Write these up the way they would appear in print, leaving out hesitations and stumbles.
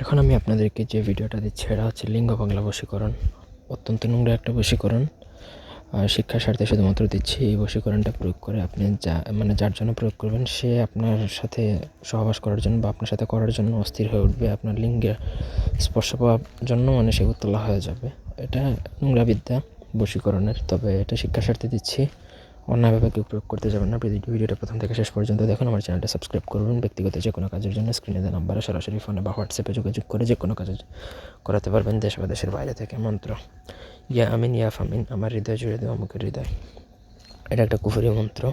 এখন আমি আপনাদেরকে যে ভিডিওটা দিচ্ছি এটা হচ্ছে লিঙ্গ বাংলা বশীকরণ। অত্যন্ত নোংরা একটা বশীকরণ। শিক্ষার স্বার্থে শুধুমাত্র দিচ্ছি। এই বশীকরণটা প্রয়োগ করে আপনি যার জন্য প্রয়োগ করবেন সে আপনার সাথে সহবাস করার জন্য বা আপনার সাথে করার জন্য অস্থির হয়ে উঠবে। আপনার লিঙ্গের স্পর্শ পাওয়ার জন্য সে উত্তেলা হয়ে যাবে। এটা নোংরা বিদ্যা বশীকরণের, তবে এটা শিক্ষার স্বার্থে দিচ্ছি। অন্যভাবে কেউ প্রয়োগ করতে যাবেন না। ভিডিওটা প্রথম থেকে শেষ পর্যন্ত দেখুন। আমার চ্যানেলটা সাবস্ক্রাইব করবেন। ব্যক্তিগত যে কোনো কাজের জন্য স্ক্রিনে দেওয়া নাম্বারে সরাসরি ফোনে বা হোয়াটসঅ্যাপে যোগাযোগ করে যে কোনো কাজ করাতে পারবেন, দেশ বা দেশের বাইরে থেকে। মন্ত্র ইয়া আমিন ইয়া ফামিন, আমার হৃদয় জুড়ে দেওয়া অমুকের হৃদয়। এটা একটা কুফরি মন্ত্র।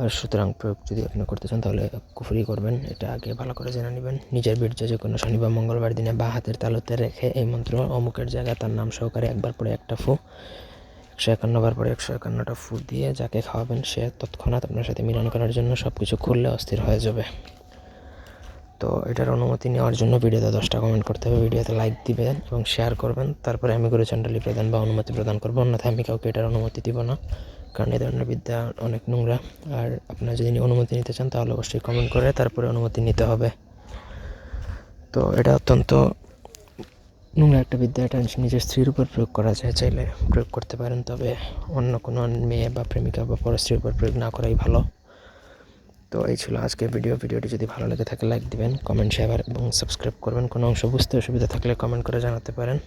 আর সুতরাং প্রয়োগ যদি আপনি করতে চান তাহলে কুফরি করবেন। এটা আগে ভালো করে জেনে নেবেন। নিজের বীর্য যে কোনো শনি বা মঙ্গলবার দিনে বা হাতের তালুতে রেখে এই মন্ত্র অমুকের জায়গায় তার নাম সহকারে একবার পরে একটা ফু, 151 বার পরে 151টা ফু দিয়ে যাকে খাওয়াবেন সে তৎক্ষণাৎ আপনার সাথে মিলন করার জন্য সব কিছু খুললে অস্থির হয়ে যাবে। তো এটার অনুমতি নেওয়ার জন্য ভিডিওতে 10টা কমেন্ট করতে হবে, ভিডিওতে লাইক দিবেন এবং শেয়ার করবেন। তারপরে আমি গুরুচণ্ডালী প্রদান বা অনুমতি প্রদান করবো, অন্যথায় আমি কাউকে এটার অনুমতি দিব না, কারণ এই ধরনের বিদ্যা অনেক নোংরা। আর আপনারা যদি অনুমতি নিতে চান তাহলে অবশ্যই কমেন্ট করে তারপরে অনুমতি নিতে হবে। তো এটা অত্যন্ত নোংরা একটা বিদ্যা। এটা নিজের স্ত্রীর উপর প্রয়োগ করা যায়, চাইলে প্রয়োগ করতে পারেন, তবে অন্য কোনো মেয়ে বা প্রেমিকা বা পরস্ত্রীর উপর প্রয়োগ না করাই ভালো। তো এই ছিল আজকের ভিডিওটি যদি ভালো লেগে থাকে লাইক দিবেন, কমেন্ট শেয়ার এবং সাবস্ক্রাইব করবেন। কোনো অংশ বুঝতে অসুবিধা থাকলে কমেন্ট করে জানাতে পারেন।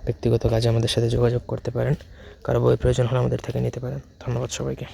ব্যক্তিগত কাজে আমাদের সাথে যোগাযোগ করতে পারেন। কারো বই প্রয়োজন হলে আমাদের থেকে নিতে পারেন। ধন্যবাদ সবাইকে।